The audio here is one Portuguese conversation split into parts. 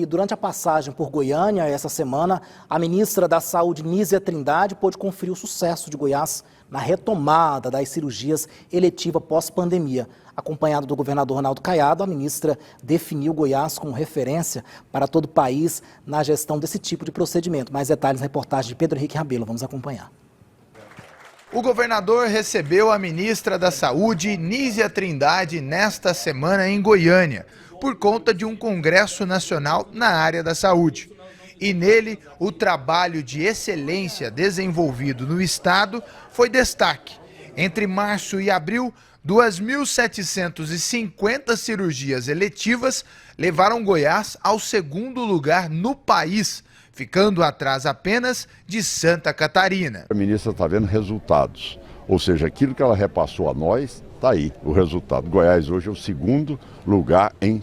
e durante a passagem por Goiânia essa semana, a ministra da Saúde, Nízia Trindade, pôde conferir o sucesso de Goiás na retomada das cirurgias eletivas pós-pandemia. Acompanhada do governador Ronaldo Caiado, a ministra definiu Goiás como referência para todo o país na gestão desse tipo de procedimento. Mais detalhes na reportagem de Pedro Henrique Rabelo. Vamos acompanhar. O governador recebeu a ministra da Saúde, Nízia Trindade, nesta semana em Goiânia, por conta de um congresso nacional na área da saúde. E nele, o trabalho de excelência desenvolvido no estado foi destaque. Entre março e abril, 2.750 cirurgias eletivas levaram Goiás ao segundo lugar no país, ficando atrás apenas de Santa Catarina. A ministra está vendo resultados, ou seja, aquilo que ela repassou a nós, está aí o resultado. Goiás hoje é o segundo lugar em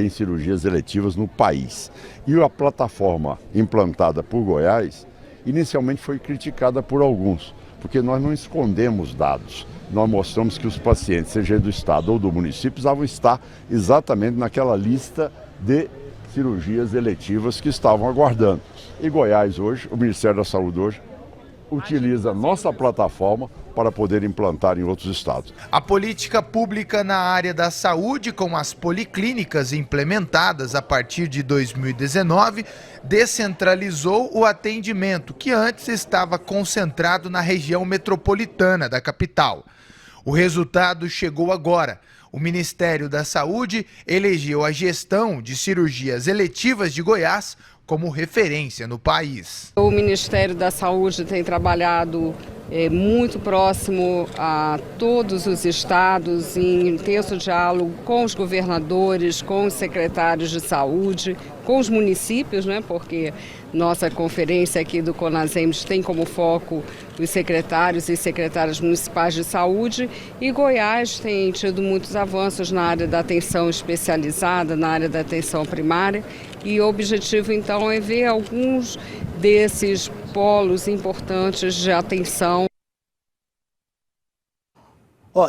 cirurgias eletivas no país. E a plataforma implantada por Goiás, inicialmente foi criticada por alguns, porque nós não escondemos dados. Nós mostramos que os pacientes, seja do estado ou do município, precisavam estar exatamente naquela lista de cirurgias eletivas que estavam aguardando. E Goiás hoje, o Ministério da Saúde hoje, utiliza nossa plataforma para poder implantar em outros estados. A política pública na área da saúde, com as policlínicas implementadas a partir de 2019, descentralizou o atendimento, que antes estava concentrado na região metropolitana da capital. O resultado chegou agora. O Ministério da Saúde elegeu a gestão de cirurgias eletivas de Goiás como referência no país. O Ministério da Saúde tem trabalhado muito próximo a todos os estados, em intenso diálogo com os governadores, com os secretários de saúde, com os municípios, né? Porque nossa conferência aqui do CONASEMS tem como foco os secretários e secretárias municipais de saúde, e Goiás tem tido muitos avanços na área da atenção especializada, na área da atenção primária, e o objetivo então é ver alguns desses polos importantes de atenção.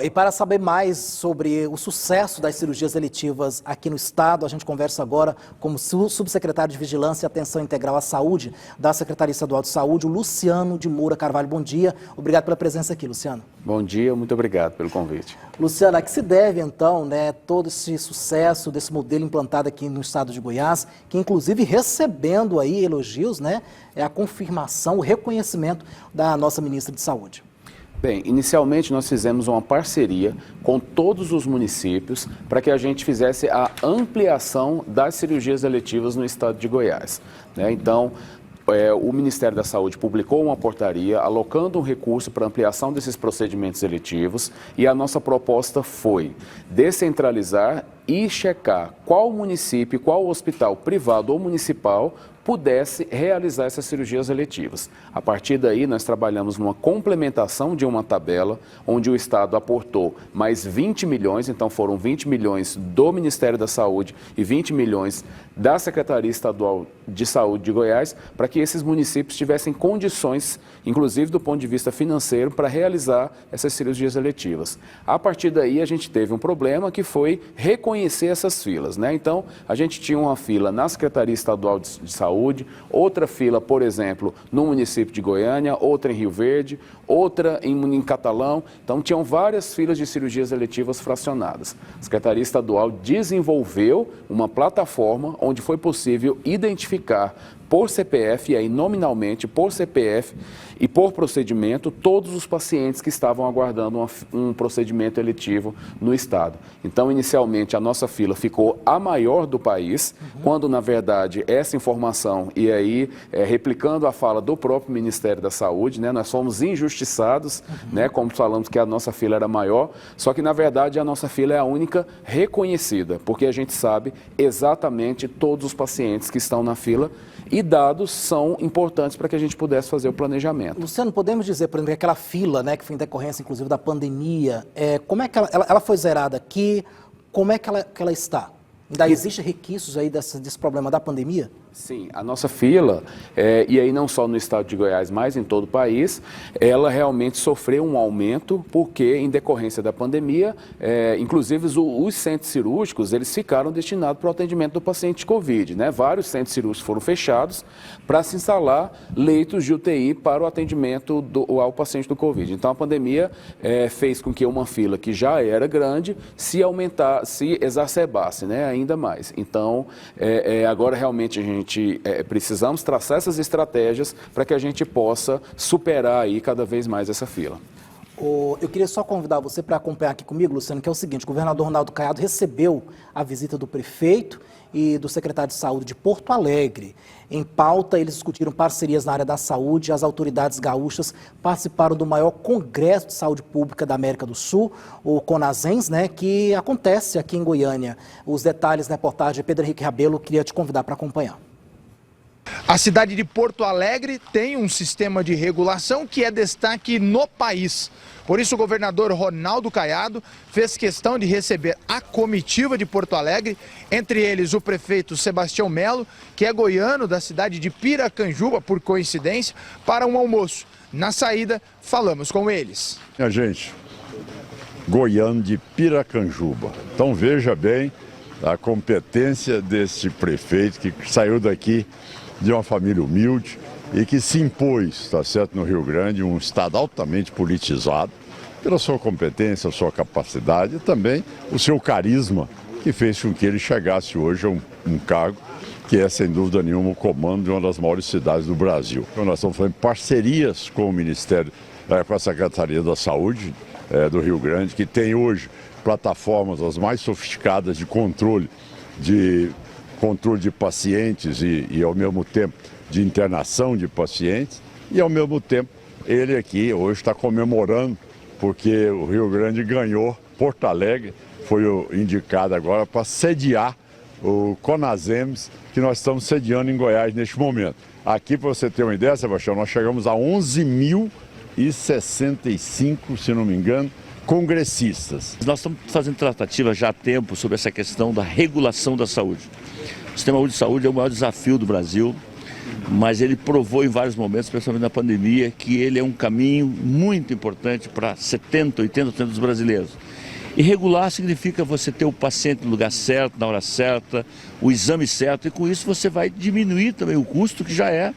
E para saber mais sobre o sucesso das cirurgias eletivas aqui no estado, a gente conversa agora com o subsecretário de Vigilância e Atenção Integral à Saúde da Secretaria Estadual de Saúde, o Luciano de Moura Carvalho. Bom dia, obrigado pela presença aqui, Luciano. Bom dia, muito obrigado pelo convite. Luciano, a que se deve então, todo esse sucesso desse modelo implantado aqui no estado de Goiás, que inclusive recebendo aí elogios, é a confirmação, o reconhecimento da nossa ministra de Saúde? Bem, inicialmente nós fizemos uma parceria com todos os municípios para que a gente fizesse a ampliação das cirurgias eletivas no estado de Goiás, Então, o Ministério da Saúde publicou uma portaria alocando um recurso para ampliação desses procedimentos eletivos, e a nossa proposta foi descentralizar e checar qual município, qual hospital privado ou municipal pudesse realizar essas cirurgias eletivas. A partir daí, nós trabalhamos numa complementação de uma tabela, onde o Estado aportou mais 20 milhões, então foram 20 milhões do Ministério da Saúde e 20 milhões da Secretaria Estadual de Saúde de Goiás, para que esses municípios tivessem condições, inclusive do ponto de vista financeiro, para realizar essas cirurgias eletivas. A partir daí, a gente teve um problema que foi reconhecer essas filas, Então, a gente tinha uma fila na Secretaria Estadual de Saúde, outra fila, por exemplo, no município de Goiânia, outra em Rio Verde, outra em Catalão. Então, tinham várias filas de cirurgias eletivas fracionadas. A Secretaria Estadual desenvolveu uma plataforma onde foi possível identificar por CPF, e aí nominalmente por CPF e por procedimento, todos os pacientes que estavam aguardando um procedimento eletivo no estado. Então, inicialmente, a nossa fila ficou a maior do país, quando, na verdade, essa informação, e aí, replicando a fala do próprio Ministério da Saúde, nós fomos injustiçados, como falamos que a nossa fila era maior, só que, na verdade, a nossa fila é a única reconhecida, porque a gente sabe exatamente todos os pacientes que estão na fila, e dados são importantes para que a gente pudesse fazer o planejamento. Luciano, podemos dizer, por exemplo, que aquela fila, que foi em decorrência, inclusive, da pandemia, como é que ela foi zerada aqui? Como é que ela está? Ainda existe requisitos aí desse problema da pandemia? Sim, a nossa fila, e aí não só no estado de Goiás, mas em todo o país, ela realmente sofreu um aumento porque, em decorrência da pandemia, inclusive os centros cirúrgicos, eles ficaram destinados para o atendimento do paciente de Covid, né? Vários centros cirúrgicos foram fechados para se instalar leitos de UTI para o atendimento ao paciente do Covid. Então, a pandemia fez com que uma fila que já era grande se exacerbasse, né? Ainda mais. Então, agora realmente a gente precisamos traçar essas estratégias para que a gente possa superar aí cada vez mais essa fila. Eu queria só convidar você para acompanhar aqui comigo, Luciano, que é o seguinte: o governador Ronaldo Caiado recebeu a visita do prefeito e do secretário de Saúde de Porto Alegre. Em pauta, eles discutiram parcerias na área da saúde. As autoridades gaúchas participaram do maior congresso de saúde pública da América do Sul, o CONASEMS, né, que acontece aqui em Goiânia. Os detalhes na reportagem de Pedro Henrique Rabelo, queria te convidar para acompanhar. A cidade de Porto Alegre tem um sistema de regulação que é destaque no país. Por isso, o governador Ronaldo Caiado fez questão de receber a comitiva de Porto Alegre, entre eles o prefeito Sebastião Melo, que é goiano da cidade de Piracanjuba, por coincidência, para um almoço. Na saída, falamos com eles. Minha gente, goiano de Piracanjuba. Então veja bem a competência desse prefeito que saiu daqui de uma família humilde e que se impôs, tá certo, no Rio Grande, um estado altamente politizado, pela sua competência, a sua capacidade e também o seu carisma, que fez com que ele chegasse hoje a um cargo que é, sem dúvida nenhuma, o comando de uma das maiores cidades do Brasil. Então, nós estamos fazendo parcerias com o Ministério, com a Secretaria da Saúde do Rio Grande, que tem hoje plataformas as mais sofisticadas de controle de pacientes e ao mesmo tempo, de internação de pacientes. E, ao mesmo tempo, ele aqui hoje está comemorando, porque o Rio Grande ganhou, Porto Alegre foi indicado agora para sediar o CONASEMS, que nós estamos sediando em Goiás neste momento. Aqui, para você ter uma ideia, Sebastião, nós chegamos a 11.065, se não me engano, congressistas. Nós estamos fazendo tratativa já há tempo sobre essa questão da regulação da saúde. O sistema de saúde é o maior desafio do Brasil, mas ele provou em vários momentos, especialmente na pandemia, que ele é um caminho muito importante para 70%, 80% dos brasileiros. E regular significa você ter o paciente no lugar certo, na hora certa, o exame certo, e com isso você vai diminuir também o custo, que já é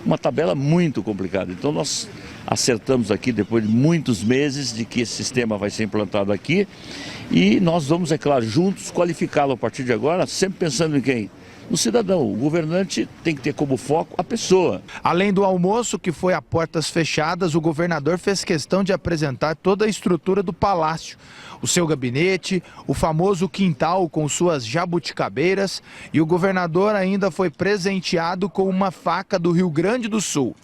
uma tabela muito complicada. Então nós acertamos aqui, depois de muitos meses, de que esse sistema vai ser implantado aqui, e nós vamos, é claro, juntos qualificá-lo a partir de agora, sempre pensando em quem? No cidadão. O governante tem que ter como foco a pessoa. Além do almoço, que foi a portas fechadas, o governador fez questão de apresentar toda a estrutura do palácio. O seu gabinete, o famoso quintal com suas jabuticabeiras, e o governador ainda foi presenteado com uma faca do Rio Grande do Sul.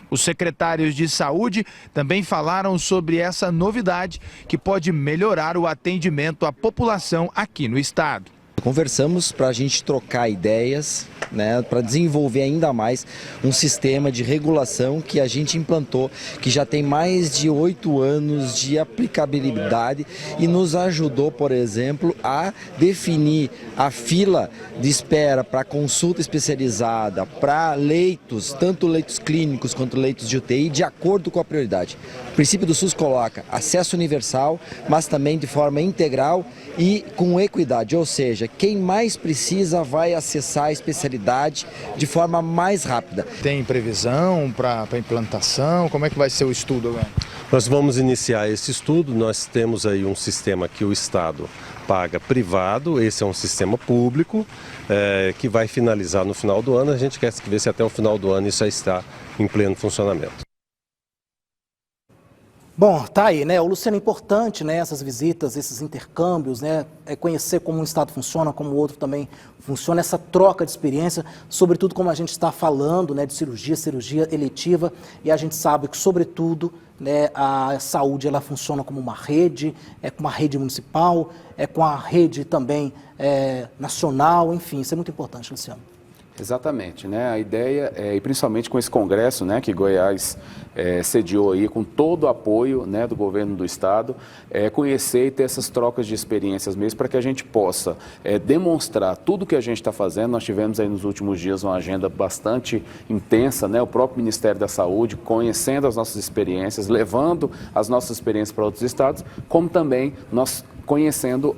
Os secretários de saúde também falaram sobre essa novidade que pode melhorar o atendimento à população aqui no estado. Conversamos para a gente trocar ideias, né, para desenvolver ainda mais um sistema de regulação que a gente implantou, que já tem mais de 8 anos de aplicabilidade e nos ajudou, por exemplo, a definir a fila de espera para consulta especializada, para leitos, tanto leitos clínicos quanto leitos de UTI, de acordo com a prioridade. O princípio do SUS coloca acesso universal, mas também de forma integral e com equidade, ou seja, quem mais precisa vai acessar a especialidade de forma mais rápida. Tem previsão para implantação? Como é que vai ser o estudo agora? Nós vamos iniciar esse estudo, nós temos aí um sistema que o Estado paga privado, esse é um sistema público, que vai finalizar no final do ano. A gente quer ver se até o final do ano isso já está em pleno funcionamento. Bom, tá aí, né? O Luciano, é importante, né, essas visitas, esses intercâmbios, né, conhecer como um estado funciona, como o outro também funciona, essa troca de experiência, sobretudo como a gente está falando, né, de cirurgia eletiva, e a gente sabe que, sobretudo, né, a saúde ela funciona como uma rede, com uma rede municipal, com a rede também nacional, enfim, isso é muito importante, Luciano. Exatamente, né? A ideia, e principalmente com esse congresso, né, que Goiás sediou aí, com todo o apoio, né, do governo do estado, conhecer e ter essas trocas de experiências mesmo, para que a gente possa demonstrar tudo que a gente está fazendo. Nós tivemos aí nos últimos dias uma agenda bastante intensa, né? O próprio Ministério da Saúde conhecendo as nossas experiências, levando as nossas experiências para outros estados, como também nós conhecendo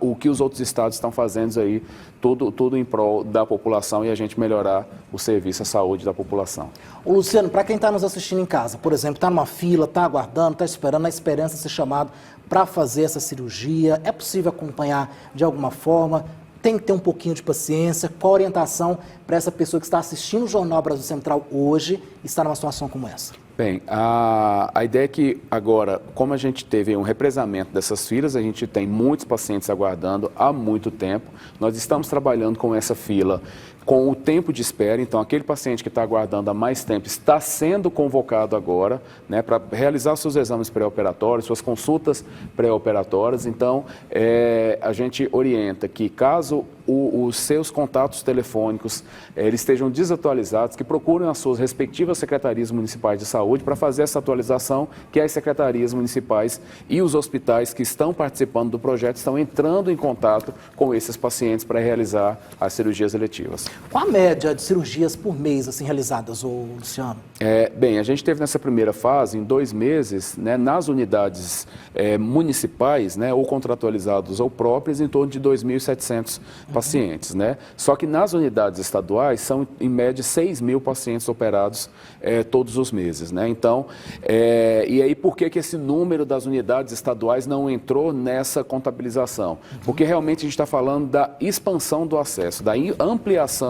o que os outros estados estão fazendo aí, tudo em prol da população e a gente melhorar o serviço à saúde da população. Ô Luciano, para quem está nos assistindo em casa, por exemplo, está numa fila, está aguardando, está esperando, na esperança de ser chamado para fazer essa cirurgia, é possível acompanhar de alguma forma? Tem que ter um pouquinho de paciência. Qual a orientação para essa pessoa que está assistindo o Jornal Brasil Central hoje e está numa situação como essa? Bem, a ideia é que agora, como a gente teve um represamento dessas filas, a gente tem muitos pacientes aguardando há muito tempo. Nós estamos trabalhando com essa fila com o tempo de espera, então aquele paciente que está aguardando há mais tempo está sendo convocado agora, né, para realizar seus exames pré-operatórios, suas consultas pré-operatórias. Então, a gente orienta que caso os seus contatos telefônicos eles estejam desatualizados, que procurem as suas respectivas secretarias municipais de saúde para fazer essa atualização, que as secretarias municipais e os hospitais que estão participando do projeto estão entrando em contato com esses pacientes para realizar as cirurgias eletivas. Qual a média de cirurgias por mês assim, realizadas, Luciano? Bem, a gente teve nessa primeira fase, em 2 meses, né, nas unidades municipais, né, ou contratualizadas ou próprias, em torno de 2.700 pacientes, né? Só que nas unidades estaduais são, em média, 6.000 pacientes operados todos os meses, né? Então, e aí por que esse número das unidades estaduais não entrou nessa contabilização? Porque realmente a gente está falando da expansão do acesso, da ampliação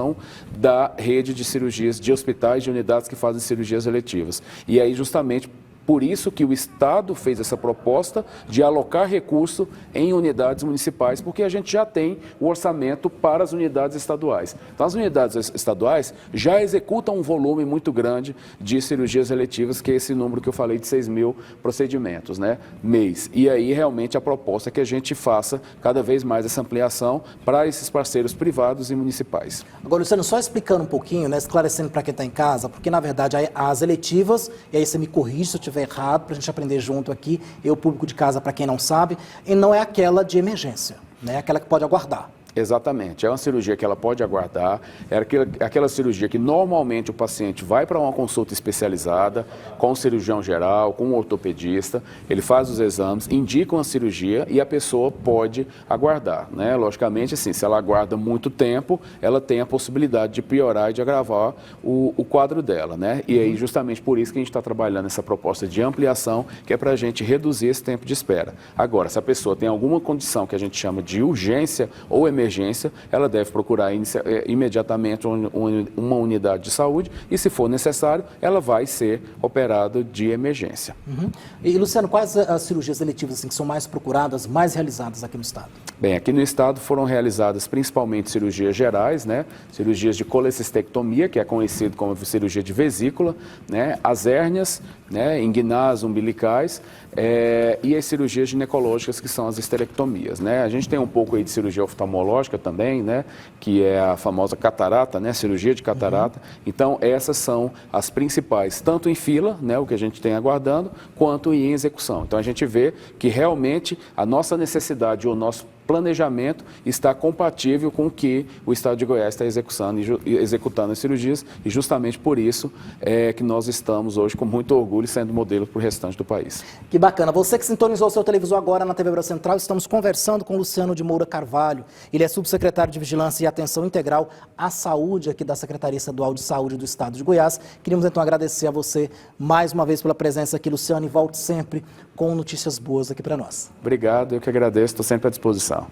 da rede de cirurgias de hospitais, de unidades que fazem cirurgias eletivas. E aí justamente por isso que o Estado fez essa proposta de alocar recurso em unidades municipais, porque a gente já tem o orçamento para as unidades estaduais. Então, as unidades estaduais já executam um volume muito grande de cirurgias eletivas, que é esse número que eu falei de 6.000 procedimentos, né, mês. E aí, realmente, a proposta é que a gente faça cada vez mais essa ampliação para esses parceiros privados e municipais. Agora, Luciano, só explicando um pouquinho, né, esclarecendo para quem está em casa, porque, na verdade, as eletivas, e aí você me corrige se eu estiver errado, para a gente aprender junto aqui, eu, público de casa, para quem não sabe, e não é aquela de emergência, né? Aquela que pode aguardar. Exatamente, é uma cirurgia que ela pode aguardar, é aquela cirurgia que normalmente o paciente vai para uma consulta especializada, com o cirurgião geral, com o ortopedista, ele faz os exames, indica uma cirurgia e a pessoa pode aguardar, né? Logicamente, assim, se ela aguarda muito tempo, ela tem a possibilidade de piorar e de agravar o quadro dela, né? E aí, justamente por isso que a gente está trabalhando essa proposta de ampliação, que é para a gente reduzir esse tempo de espera. Agora, se a pessoa tem alguma condição que a gente chama de urgência ou emergência, ela deve procurar imediatamente uma unidade de saúde e, se for necessário, ela vai ser operada de emergência. E, Luciano, quais as cirurgias eletivas assim, que são mais procuradas, mais realizadas aqui no estado? Bem, aqui no estado foram realizadas principalmente cirurgias gerais, né? Cirurgias de colecistectomia, que é conhecido como cirurgia de vesícula, né? As hérnias, né? Inguinais, umbilicais, e as cirurgias ginecológicas, que são as esterectomias, né? A gente tem um pouco aí de cirurgia oftalmológica também, né? Que é a famosa catarata, né? Cirurgia de catarata. Então, essas são as principais, tanto em fila, né? O que a gente tem aguardando, quanto em execução. Então, a gente vê que realmente a nossa necessidade, o nosso planejamento está compatível com o que o Estado de Goiás está executando as cirurgias, e justamente por isso é que nós estamos hoje com muito orgulho sendo modelo para o restante do país. Que bacana. Você que sintonizou o seu televisor agora na TV Brasil Central, estamos conversando com Luciano de Moura Carvalho. Ele é subsecretário de Vigilância e Atenção Integral à Saúde aqui da Secretaria Estadual de Saúde do Estado de Goiás. Queríamos então agradecer a você mais uma vez pela presença aqui, Luciano, e volte sempre com notícias boas aqui para nós. Obrigado, eu que agradeço, estou sempre à disposição.